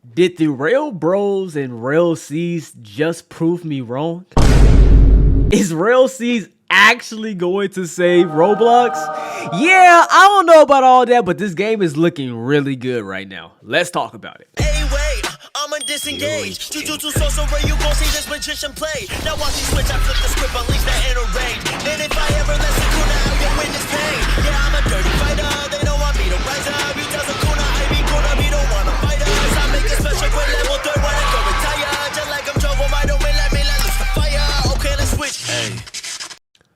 Did the Rell Bros and Rell C's just prove me wrong? Is Rell C's actually going to save Roblox? Yeah, I don't know about all that, but this game is looking really good right now. Let's talk about it. Hey, wait, I'ma disengage. Jujutsu sorcerer, you gon' see this magician play. Now watch me switch, I flip the script, unleash that inner rage. And if I ever let Sukuna out, you'll witness pain. Yeah, I'm a dirty fighter, they don't want me to rise up. You tell Sukuna, I be Kuna, me don't wanna fight us. I make a special great level 3 when I go retire. Just like I'm Joe, I don't win, let me loose the fire. Okay, let's switch. Hey.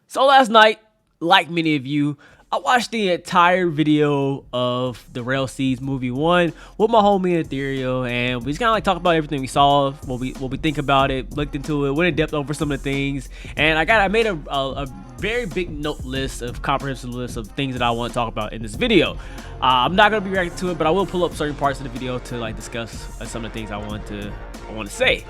So last night, like many of you, I watched the entire video of the Rell C's movie 1 with my homie Ethereal, and we just kind of like talked about everything we saw, what we think about it, looked into it, went in depth over some of the things, and I made a very big note list of comprehensive list of things that I want to talk about in this video. I'm not gonna be reacting to it, but I will pull up certain parts of the video to like discuss some of the things I want to say.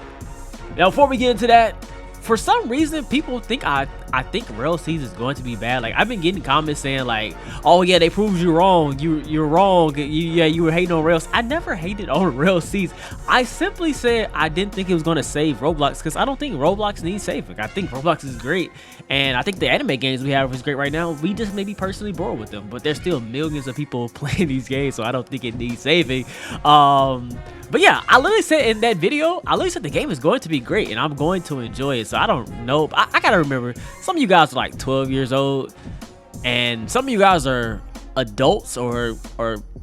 Now, before we get into that, for some reason, people think I think Rell C's is going to be bad. Like, I've been getting comments saying like, "Oh yeah, they proved you wrong. You're wrong. You were hating on Rell." I never hated on Rell C's. I simply said I didn't think it was going to save Roblox because I don't think Roblox needs saving. I think Roblox is great, and I think the anime games we have is great right now. We just may be personally bored with them, but there's still millions of people playing these games, so I don't think it needs saving. But yeah, I literally said in that video, I literally said the game is going to be great and I'm going to enjoy it. So I don't know. I gotta remember, some of you guys are like 12 years old and some of you guys are adults or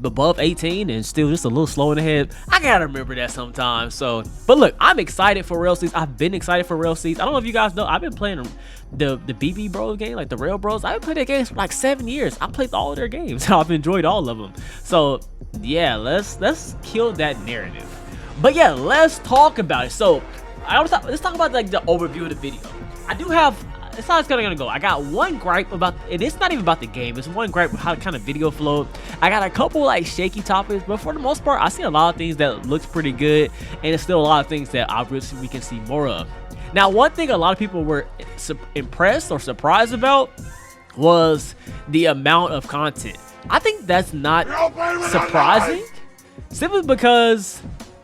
above 18 and still just a little slow in the head. I gotta remember that sometimes. So, but look, I'm excited for Rell C's. I've been excited for Rell C's. I don't know if you guys know, I've been playing the BB Bros game, like the Rell Bros. I've been playing their games for like 7 years. I played all of their games. I've enjoyed all of them. So yeah, let's kill that narrative. But yeah, let's talk about it. So let's talk about like the overview of the video. I do have, it's how it's gonna go. I got one gripe about, and it's not even about the game, it's one gripe with how kind of video flowed. I got a couple like shaky topics, but for the most part I see a lot of things that looks pretty good, and there's still a lot of things that obviously we can see more of. Now, one thing a lot of people were impressed or surprised about was the amount of content. I think that's not surprising, simply because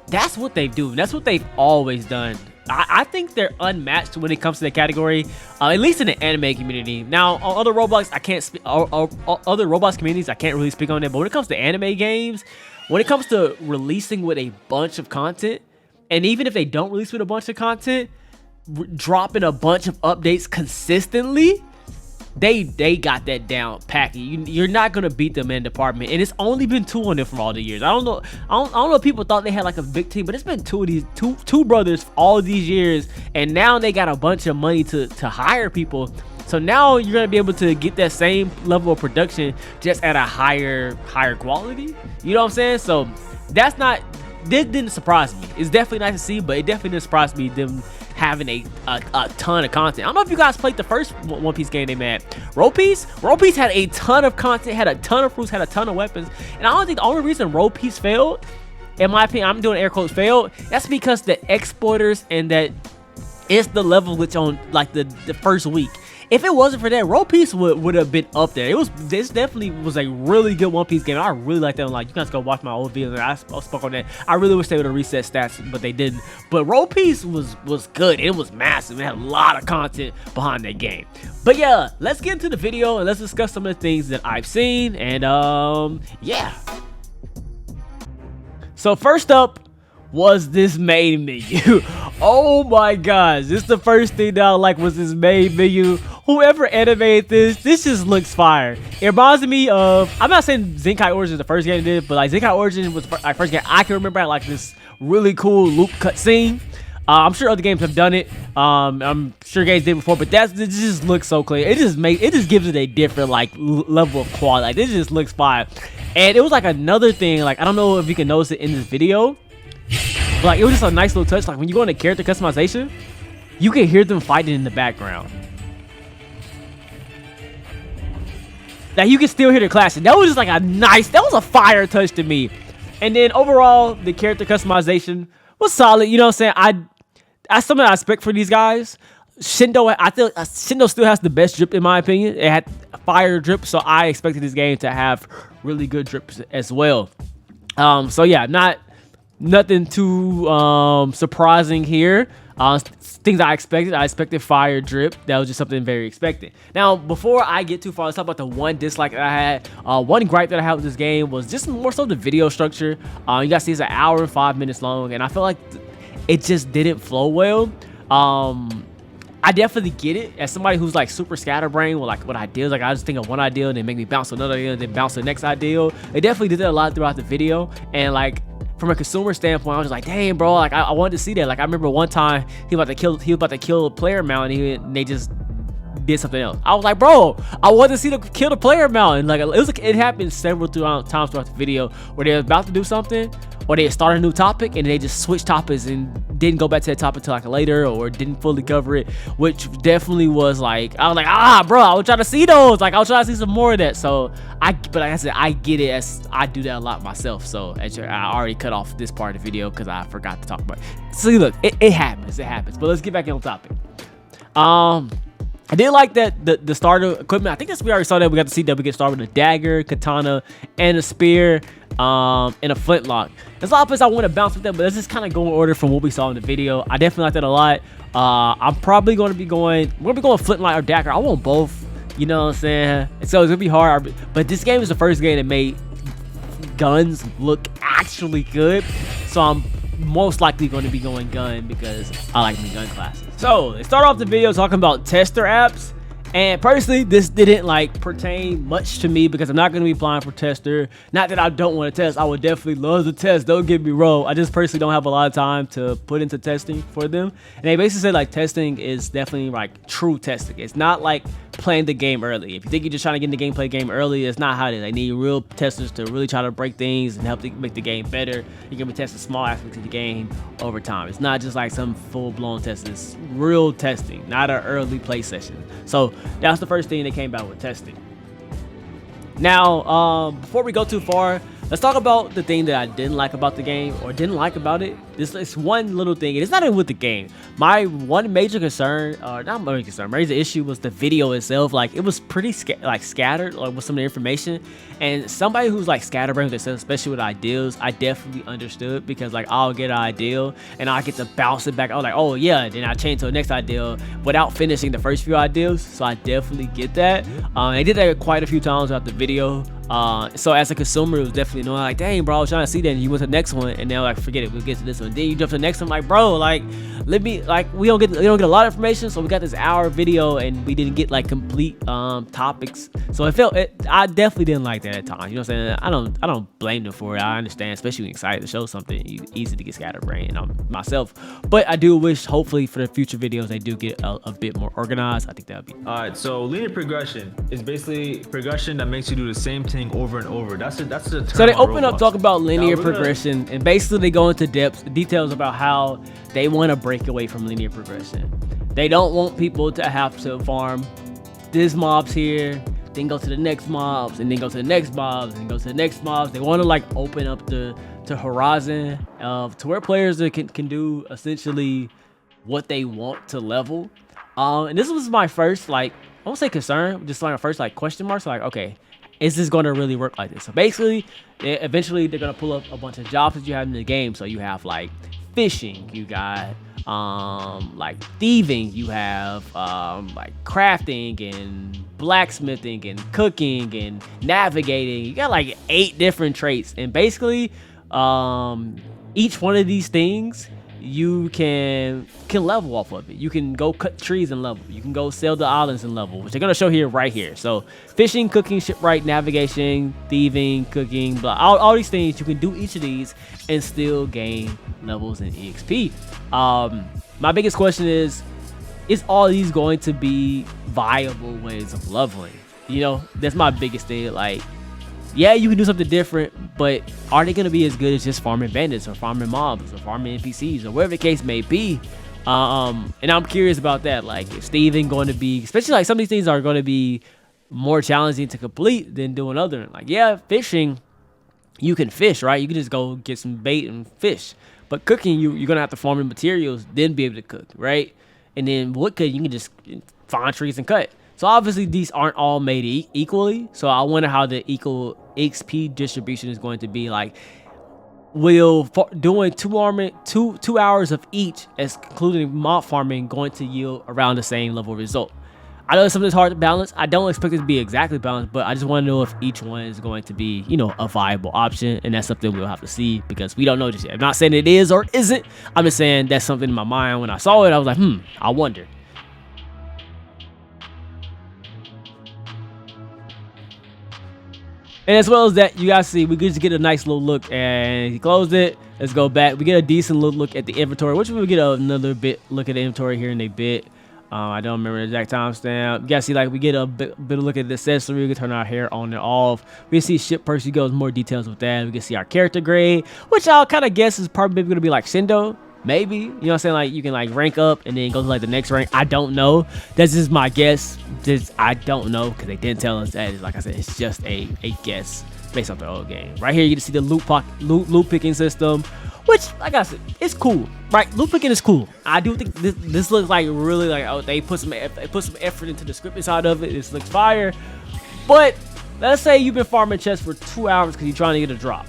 that's what they do. That's what they've always done. I think they're unmatched when it comes to the category, at least in the anime community. Now, on other Roblox, I can't speak. Other Roblox communities, I can't really speak on that. But when it comes to anime games, when it comes to releasing with a bunch of content, and even if they don't release with a bunch of content, dropping a bunch of updates consistently, they got that down packed. You're not gonna beat them in department, and it's only been 2 on them from all the years. I don't know if people thought they had like a big team, but it's been two brothers all these years, and now they got a bunch of money to hire people. So now you're gonna be able to get that same level of production just at a higher quality. You know what I'm saying? So this didn't surprise me. It's definitely nice to see, but it definitely didn't surprise me them having a ton of content. I don't know if you guys played the first One Piece game they made. Roll Piece had a ton of content, had a ton of fruits, had a ton of weapons, and I don't think the only reason Roll Piece failed, in my opinion, I'm doing air quotes failed, that's because the exploiters and that it's the level which on like the first week. If it wasn't for that, Roll Piece would have been up there. This definitely was a really good One Piece game. I really like that one. Like, you guys go watch my old videos. I spoke on that. I really wish they would have reset stats, but they didn't. But Roll Piece was good. It was massive. It had a lot of content behind that game. But yeah, let's get into the video and let's discuss some of the things that I've seen. And yeah. So first up was this main menu. Oh my gosh, this is the first thing that I like was this main menu. Whoever animated this just looks fire. It reminds me of, I'm not saying Zenkai Origins the first game did, but like Zenkai Origins was my first game I can remember. I like this really cool loop cutscene. I'm sure other games have done it. I'm sure games did before, but it just looks so clean. It just gives it a different like level of quality. Like, this just looks fire. And it was like another thing. Like, I don't know if you can notice it in this video, but like, it was just a nice little touch. Like, when you go into character customization, you can hear them fighting in the background. Like, you can still hear the clashing. That was just like that was a fire touch to me. And then overall, the character customization was solid. You know what I'm saying? That's something I expect for these guys. Shindo, I feel Shindo still has the best drip in my opinion. It had fire drip, so I expected this game to have really good drips as well. So yeah, not Nothing too surprising here. Things I expected. I expected fire drip. That was just something very expected. Now, before I get too far, let's talk about the one dislike that I had. One gripe that I had with this game was just more so the video structure. You guys see it's an hour and 5 minutes long, and I feel like it just didn't flow well. I definitely get it as somebody who's like super scatterbrained with like what ideas. Like I just think of one idea and then make me bounce to another idea, then bounce to the next idea. They definitely did that a lot throughout the video, and like from a consumer standpoint, I was just like, dang, bro, like I wanted to see that. Like I remember one time he was about to kill a player mount, and they just did something else. I was like, bro, I wanted to see the kill the player mount, and like it happened several times throughout the video where they were about to do something, or they started a new topic and they just switched topics and didn't go back to that topic until like later, or didn't fully cover it, which definitely was like, I was like, bro, I was trying to see those. Like I was trying to see some more of that. So but like I said, I get it, as I do that a lot myself. So I already cut off this part of the video because I forgot to talk about it. See, look, it happens. But let's get back on topic. I did like that the starter equipment. I think we already saw that. We got to see that we get started with a dagger, katana, and a spear, and a flintlock. There's a lot of places I want to bounce with that, but let's just kind of go in order from what we saw in the video. I definitely like that a lot. I'm probably going to be going. We're gonna be going flintlock or dagger. I want both. You know what I'm saying? So it's gonna be hard. But this game is the first game that made guns look actually good. So I'm most likely going to be going gun because I like the gun classes. So let's start off the video talking about tester apps. And personally, this didn't like pertain much to me because I'm not going to be applying for tester. Not that I don't want to test. I would definitely love to test. Don't get me wrong. I just personally don't have a lot of time to put into testing for them. And they basically said like testing is definitely like true testing. It's not like playing the game early. If you think you're just trying to get in the gameplay game early, it's not how it is. They need real testers to really try to break things and help make the game better. You're going to be testing small aspects of the game over time. It's not just like some full-blown testing. It's real testing, not an early play session. So that's the first thing they came about with testing. Now, before we go too far, let's talk about the thing that I didn't like about the game, or didn't like about it. This one little thing, and it's not even with the game. My one major concern, or not major concern, major issue was the video itself. Like it was pretty scattered, like with some of the information. And somebody who's like scatterbrained with themselves, especially with ideas, I definitely understood, because like I'll get an idea and I get to bounce it back. I was like, oh yeah, then I change to the next idea without finishing the first few ideas. So I definitely get that. I did that quite a few times throughout the video. So as a consumer, it was definitely annoying. Like, dang, bro, I was trying to see that, and you went to the next one, and now like, forget it, we'll get to this one. Then you jump to the next one, like, bro, like, let me, like, we don't get a lot of information, so we got this hour video, and we didn't get like complete topics. So I definitely didn't like that at times. You know what I'm saying? I don't blame them for it. I understand, especially when you're excited to show something. Easy to get scatterbrained myself, but I do wish, hopefully, for the future videos, they do get a bit more organized. I think that would be. All right, so linear progression is basically progression that makes you do the same thing over and over. That's the term. So they open Roblox. up, talk about linear progression, and basically they go into details about how they want to break away from linear progression. They don't want people to have to farm this mobs here, then go to the next mobs, and then go to the next mobs, and go to the next mobs. They want to like open up the horizon to where players can do essentially what they want to level. And this was my first, like, I won't say concern, just like my first like question marks. Like, okay, is this going to really work like this? So basically, eventually they're going to pull up a bunch of jobs that you have in the game. So you have like fishing, you got like thieving, you have like crafting and blacksmithing and cooking and navigating. You got like 8 different traits, and basically each one of these things you can level off of it. You can go cut trees and level. You can go sail the islands and level, which they're gonna show here right here. So fishing, cooking, shipwright, navigation, thieving, cooking, blah, all these things, you can do each of these and still gain levels and EXP. My biggest question is all these going to be viable ways of leveling? You know, that's my biggest thing. Like, yeah, you can do something different, but are they going to be as good as just farming bandits or farming mobs or farming NPCs or whatever the case may be? And I'm curious about that. Like, is thieving going to be, especially like some of these things are going to be more challenging to complete than doing other. Like, yeah, fishing, you can fish, right? You can just go get some bait and fish. But cooking, you're going to have to farm the materials, then be able to cook, right? And then wood cutting, you can just find trees and cut. So obviously these aren't all made equally. So I wonder how the equal XP distribution is going to be. Like, doing 2 hours of each, as including mob farming, going to yield around the same level result. I know something's hard to balance. I don't expect it to be exactly balanced, but I just want to know if each one is going to be, you know, a viable option, and that's something we'll have to see because we don't know just yet. I'm not saying it is or isn't. I'm just saying that's something in my mind. When I saw it, I was like, I wonder. And as well as that, you guys see, we just get a nice little look, and he closed it. Let's go back. We get a decent little look at the inventory, which we'll get another bit look at the inventory here in a bit. I don't remember the exact timestamp. You guys see, like, we get a bit of look at the accessory. We can turn our hair on and off. We can see ship person goes more details with that. We can see our character grade, which I'll kind of guess is probably going to be like Shindo. Maybe, you know what I'm saying? Like, you can like rank up and then go to like the next rank. I don't know. That's just my guess. I don't know because they didn't tell us that. Like I said, it's just a guess based off the old game. Right here, you get to see the loot picking system, which, like I said, it's cool. Right, loot picking is cool. I do think this looks like really like, oh, they put some effort into the scripting side of it. This looks fire. But let's say you've been farming chests for 2 hours because you're trying to get a drop.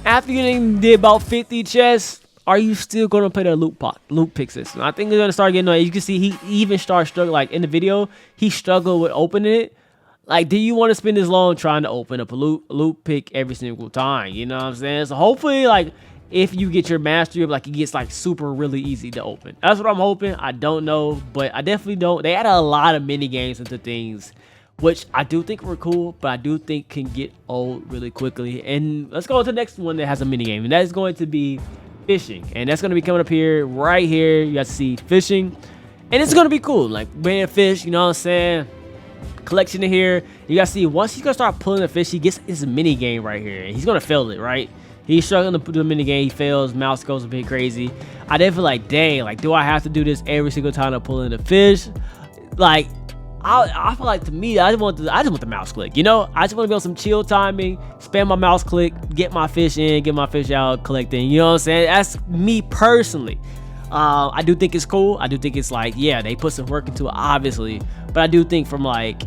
After you did about 50 chests, are you still going to play the loot pick system? I think they're going to start getting on. You can see he even started struggling. Like in the video, he struggled with opening it. Like, do you want to spend this long trying to open up a loot pick every single time? You know what I'm saying? So hopefully, like, if you get your mastery of, like, it gets like super really easy to open. That's what I'm hoping. I don't know, but I definitely don't. They added a lot of mini games into things, which I do think were cool, but I do think can get old really quickly. And let's go to the next one that has a mini game, and that is going to be fishing. And that's going to be coming up here, right here. You guys see fishing, and it's going to be cool. Like, bringing fish, you know what I'm saying? Collection in here. You guys see, once he's going to start pulling the fish, he gets his mini game right here, and he's going to fail it, right? He's struggling to do the mini game. He fails. Mouse goes a bit crazy. I then feel like, dang, like, do I have to do this every single time to pull in the fish? Like, I feel like, to me, I just want the mouse click, you know? I just want to be on some chill timing, spam my mouse click, get my fish in, get my fish out, collecting, you know what I'm saying? That's me personally. I do think it's cool. I do think it's like, yeah, they put some work into it, obviously, but I do think from like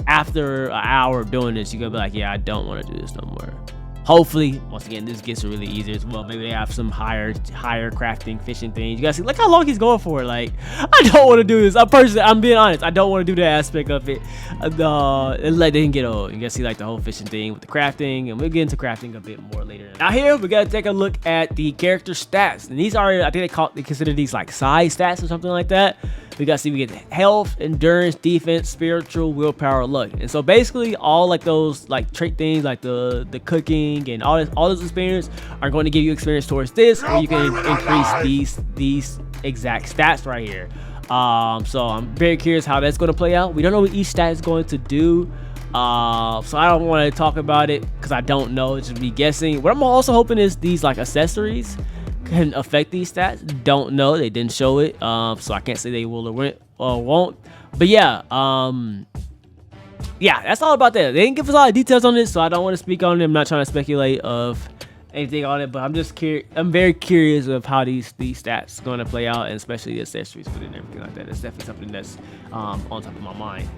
after an hour of doing this, you're gonna be like, yeah, I don't want to do this no more. Hopefully, once again, this gets really easier as well. Maybe they have some higher crafting fishing things. You guys see, look how long he's going for. Like, I don't want to do this. I'm being honest. I don't want to do that aspect of it. Like, they can get old. You guys see, like, the whole fishing thing with the crafting, and we'll get into crafting a bit more later. Now here, we gotta take a look at the character stats, and these are, I think they consider these like side stats or something like that. We gotta see, we get health, endurance, defense, spiritual, willpower, luck. And so basically all like those like trait things, like the cooking and all those experience are going to give you experience towards this, or you can increase these exact stats right here. So I'm very curious how that's going to play out. We don't know what each stat is going to do. So I don't want to talk about it because I don't know. It's just me guessing. What I'm also hoping is these like accessories can affect these stats. Don't know. They didn't show it. So I can't say they will or won't. But yeah, yeah, that's all about that. They didn't give us a lot of details on this, so I don't want to speak on it. I'm not trying to speculate of anything on it, but I'm just curious. I'm very curious of how these stats going to play out, and especially the accessories for it and everything like that. It's definitely something that's on top of my mind.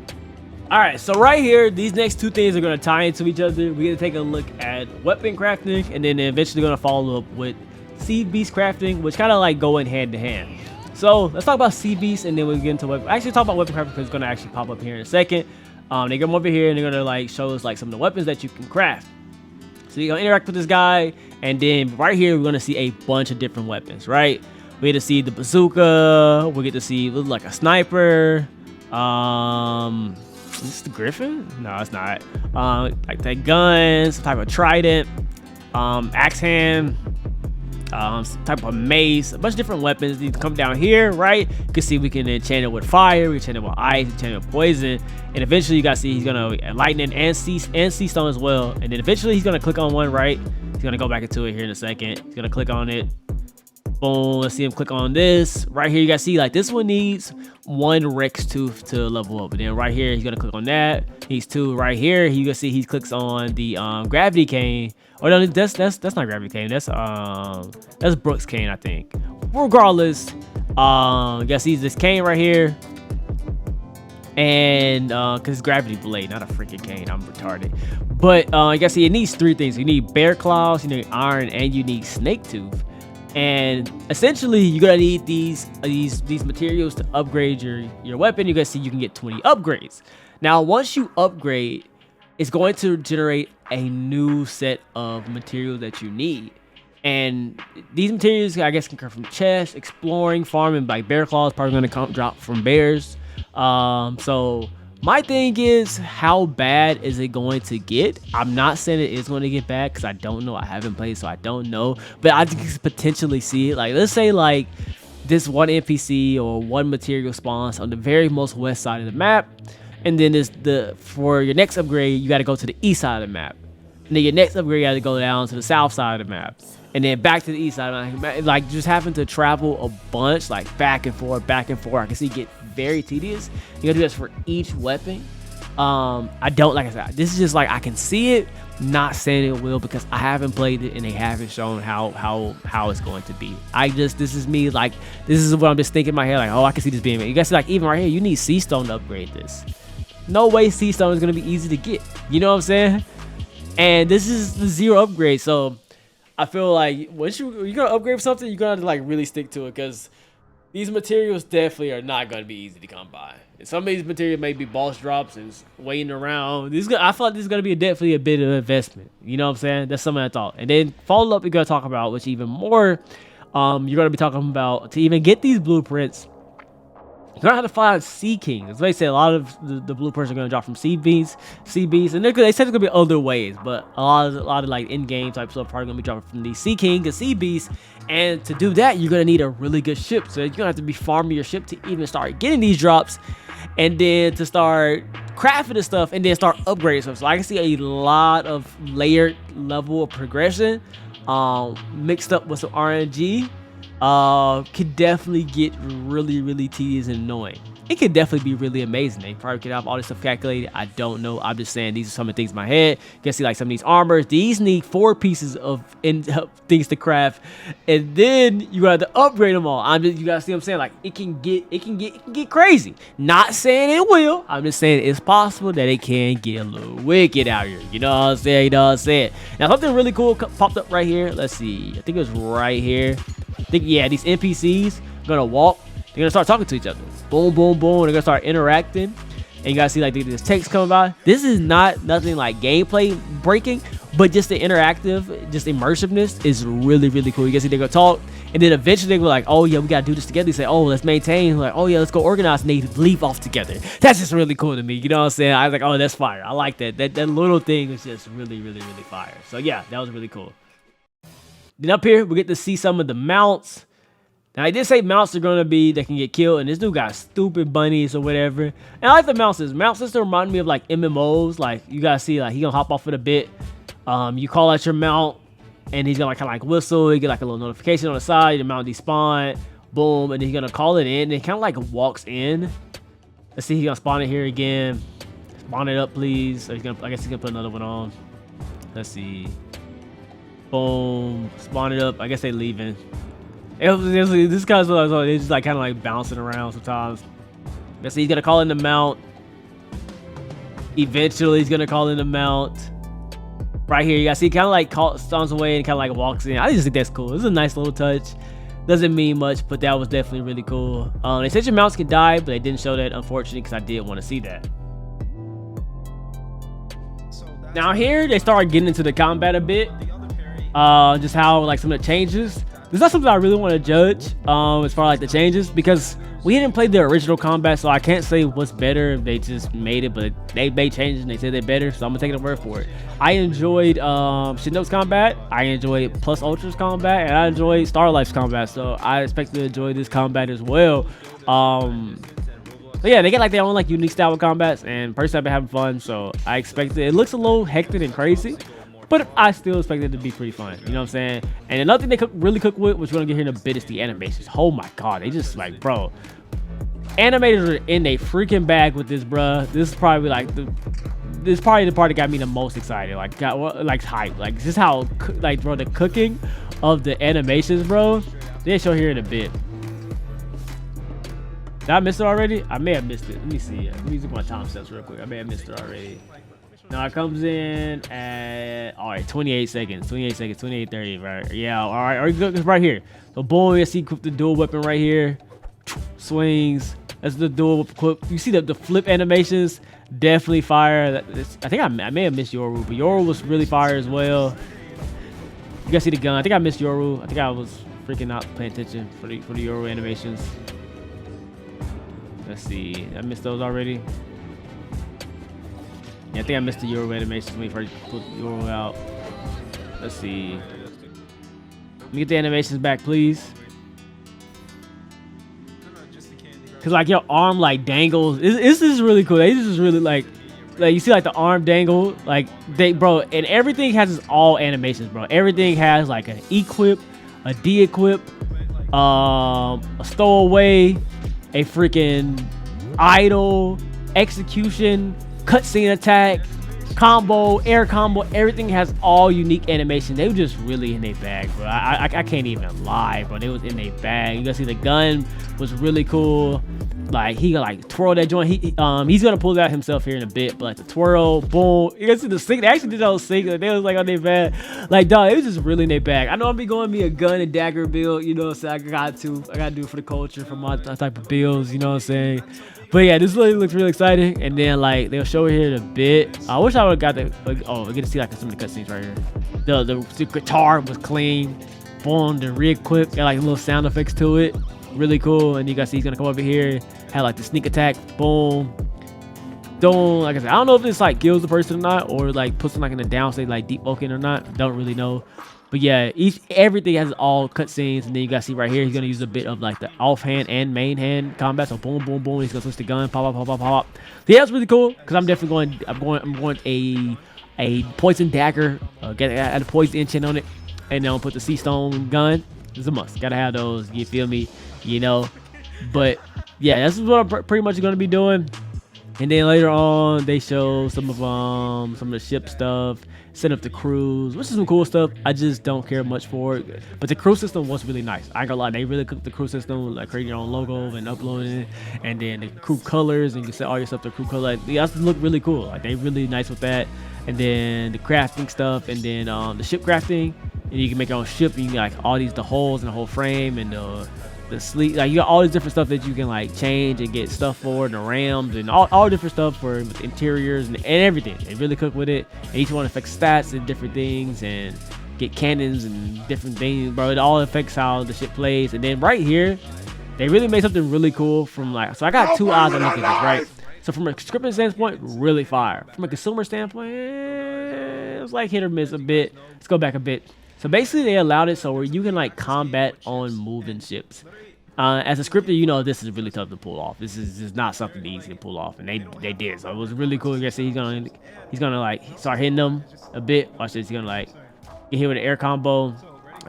All right, so right here, these next two things are going to tie into each other. We're going to take a look at weapon crafting, and then eventually going to follow up with seed beast crafting, which kind of like going hand to hand. So let's talk about seed beast, and then we'll get into weapon. Actually, talk about weapon crafting because it's going to actually pop up here in a second. They come over here and they're gonna like show us like some of the weapons that you can craft. So you're gonna interact with this guy, and then right here we're gonna see a bunch of different weapons, right? We get to see the bazooka, we get to see like a sniper. Is this the Griffin? No, it's not. Like that gun, some type of trident, axe hand, some type of mace, a bunch of different weapons. You can come down here, right? You can see we can enchant it with fire, we enchant it with ice, enchant it with poison, and eventually you guys see he's gonna lightning and sea stone as well. And then eventually he's gonna click on one, right? He's gonna go back into it here in a second. He's gonna click on it. Boom. Let's see him click on this right here. You guys see like this one needs 1 Rex tooth to level up, and then right here he's gonna click on that. He's 2 right here. You can see he clicks on the gravity cane. Oh no, that's not gravity cane. That's Brooks cane, I think. Regardless, you guys see this cane right here, and cause it's gravity blade, not a freaking cane. I'm retarded. But I guess it needs 3 things. You need bear claws, you need iron, and you need snake tooth. And essentially, you're gonna need these materials to upgrade your weapon. You guys see you can get 20 upgrades. Now, once you upgrade, it's going to generate a new set of materials that you need. And these materials, I guess, can come from chests, exploring, farming. Like bear claws, probably gonna drop from bears. So my thing is, how bad is it going to get? I'm not saying it is going to get bad because I don't know. I haven't played, so I don't know. But I can potentially see it. Like, let's say like this one NPC or one material spawns on the very most west side of the map, and then for your next upgrade, you got to go to the east side of the map. And then your next upgrade, you got to go down to the south side of the map. And then back to the east side of the map. Like, just having to travel a bunch, like back and forth. I can see it get very tedious. You gotta do this for each weapon. I don't, like I said, this is just like, I can see it, not saying it will, because I haven't played it and they haven't shown how it's going to be. This is me, like, this is what I'm just thinking in my head, like, oh, I can see this being made. You guys see, like, even right here, you need sea stone to upgrade this. No way sea stone is gonna be easy to get. You know what I'm saying? And this is the 0 upgrade, so I feel like once you're gonna upgrade something, you're gonna have to like really stick to it, because these materials definitely are not gonna be easy to come by. And some of these materials may be boss drops and waiting around. I feel like this is gonna be definitely a bit of an investment. You know what I'm saying? That's something I thought. And then follow up, we're gonna talk about, which even more, you're gonna be talking about, to even get these blueprints. You're gonna have to find sea kings. As they say, a lot of the blueprints are gonna drop from sea beasts, and they said there's gonna be other ways, but a lot of like in-game type stuff probably gonna be dropping from these sea kings and sea beasts. And to do that, you're gonna need a really good ship. So you're gonna have to be farming your ship to even start getting these drops, and then to start crafting the stuff, and then start upgrading stuff. So I can see a lot of layered level of progression, mixed up with some RNG. Could definitely get really tedious and annoying. It could definitely be really amazing. They probably could have all this stuff calculated. I don't know. I'm just saying these are some of the things in my head. You can see like some of these armors. These need 4 pieces of things to craft, and then you got to upgrade them all. You gotta see what I'm saying. Like it can get crazy. Not saying it will. I'm just saying it's possible that it can get a little wicked out here. You know what I'm saying? You know what I'm saying? Now something really cool popped up right here. Let's see. I think it was right here. Yeah, these NPCs are gonna walk. They're gonna start talking to each other. Boom, boom, boom. They're gonna start interacting. And you guys see like this text coming by. This is nothing like gameplay breaking, but just the interactive, just immersiveness is really cool. You guys see they're gonna talk, and then eventually they go like, oh yeah, we gotta do this together. They say, oh, let's maintain. Like, oh yeah, let's go organize, and they leave off together. That's just really cool to me. You know what I'm saying? I was like, oh, that's fire. I like that. That little thing is just really fire. So yeah, that was really cool. Then up here, we get to see some of the mounts. Now, I did say mounts are going to be, they can get killed, and this dude got stupid bunnies or whatever. And I like the mounts. Mounts just remind me of, like, MMOs. Like, you guys see, like, he going to hop off in a bit. You call out your mount, and he's going to, like, kind of, like, whistle. You get, like, a little notification on the side. Your mount despawn. Boom. And he's going to call it in. And it kind of, like, walks in. Let's see, he's going to spawn it here again. Spawn it up, please. So he's gonna, I guess he's going to put another one on. Let's see. Boom. Spawn it up. I guess they leaving. This guy's they're just like kind of like bouncing around sometimes. Let's see, he's gonna call in the mount. Eventually, he's gonna call in the mount. Right here, you guys see, kind of like stomps away and kind of like walks in. I just think that's cool. This is a nice little touch. Doesn't mean much, but that was definitely really cool. They said your mounts can die, but they didn't show that, unfortunately, because I did want to see that. Now here, they started getting into the combat a bit. Just how like some of the changes. It's not something I really want to judge as far as like the changes, because we didn't play the original combat, so I can't say what's better if they just made it, but they made changes and they said they're better, so I'm gonna take their word for it. I enjoyed Chinook's combat, I enjoyed Plus Ultra's combat, and I enjoyed Starlife's combat, so I expect to enjoy this combat as well. So yeah, they get like their own like unique style of combats, and personally I've been having fun, so I expect it. It looks a little hectic and crazy, but I still expect it to be pretty fun. You know what I'm saying? And another thing they really cook with, which we're gonna get here in a bit, is the animations. Oh my god, they just like, bro. Animators are in a freaking bag with this, bruh. This is probably like this is probably the part that got me the most excited. Like, like hype. Like, this is how, like, bro, the cooking of the animations, bro. They'll show here in a bit. Did I miss it already? I may have missed it. Let me see. Let me look at my timestamps real quick. I may have missed it already. Now it comes in at, all right, 28 seconds, 28:30, right? Yeah, all right, it's right here. So boom, you see the dual weapon right here, swings. That's the dual whip. You see the flip animations, definitely fire. I think I may have missed Yoru, but Yoru was really fire as well. You guys see the gun? I think I missed Yoru. I think I was freaking out paying attention for the Yoru animations. Let's see, I missed those already. Yeah, I think I missed the Yoru animations when we first put Yoru out. Let's see. Let me get the animations back, please. Cause like your arm like dangles. This is really cool. This is really like you see like the arm dangle. Like bro, and everything has its all animations, bro. Everything has like an equip, a de-equip, a stowaway, a freaking idle, execution, cutscene attack, combo, air combo. Everything has all unique animation. They were just really in their bag, bro. I can't even lie, bro. They was in their bag. You guys see the gun was really cool. Like he like twirl that joint. He's gonna pull that himself here in a bit, but like the twirl, boom. You guys see the sync. They actually did all sync. Like, they was like on their bag. Like dog, it was just really in their bag. I know I'm be going me a gun and dagger build. You know what I'm saying? I gotta do it for the culture, for my type of builds. You know what I'm saying? But yeah, this really looks really exciting. And then like they'll show it here in a bit. I wish I would have got the we get to see like some of the cutscenes right here. The guitar was clean. Boom, the re-equip got like little sound effects to it. Really cool. And you guys see he's gonna come over here, have like the sneak attack. Boom. Don't, like I said, I don't know if this like kills the person or not, or like puts them like in a down state, like deep focusing or not. Don't really know. But yeah, everything has all cutscenes, and then you guys see right here, he's gonna use a bit of like the offhand and main hand combat. So boom, boom, boom. He's gonna switch the gun, pop, pop, pop, pop, pop. So yeah, it's really cool because I'm definitely going a poison dagger. Add a poison enchant on it, and then I'll put the sea stone gun. It's a must. Gotta have those. You feel me? You know. But yeah, this is what I'm pretty much gonna be doing. And then later on, they show some of the ship stuff, set up the crews, which is some cool stuff. I just don't care much for it. But the crew system was really nice. I ain't gonna lie, they really cooked the crew system, like creating your own logo and uploading it, and then the crew colors, and you can set all your stuff to crew color. Like, yeah, that look really cool. Like they really nice with that. And then the crafting stuff, and then the ship crafting, and you can make your own ship. And you can like all the holes in the whole frame, and the sleep, like you got all these different stuff that you can like change and get stuff for, and the rams and all different stuff for interiors and everything. They really cook with it, and each one affects stats and different things, and get cannons and different things, bro. It all affects how the ship plays. And then right here, they really made something really cool from like, so I got two eyes on looking at this, right? So from a scripting standpoint, really fire. From a consumer standpoint, it was like hit or miss a bit. Let's go back a bit. So basically, they allowed it so where you can like combat on moving ships. As a scripter, you know this is really tough to pull off. This is just not something easy to pull off, and they did. So it was really cool. You guys see, he's gonna like start hitting them a bit. Watch this. He's gonna like get hit with an air combo,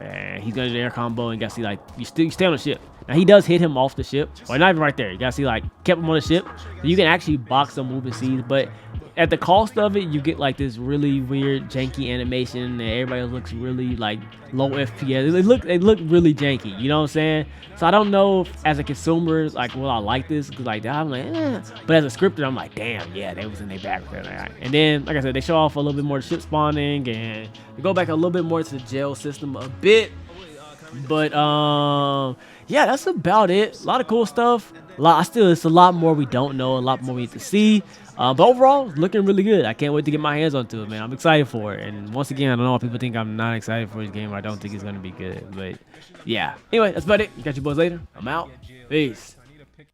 and he's gonna do the air combo. And you guys see like you stay on the ship. Now he does hit him off the ship, or not even right there. You guys see like kept him on the ship. So you can actually box some moving seas, but at the cost of it, you get like this really weird janky animation, and everybody looks really like low FPS. They look really janky, you know what I'm saying? So I don't know if as a consumer, like, will I like this? Cause like I'm like, but as a scripter, I'm like, damn, yeah, they was in their back with that. And then, like I said, they show off a little bit more ship spawning, and they go back a little bit more to the jail system a bit. But yeah, that's about it. A lot of cool stuff. It's a lot more we don't know, a lot more we need to see. But overall, it's looking really good. I can't wait to get my hands onto it, man. I'm excited for it. And once again, I don't know if people think I'm not excited for this game. I don't think it's going to be good. But yeah. Anyway, that's about it. Catch you boys later. I'm out. Peace.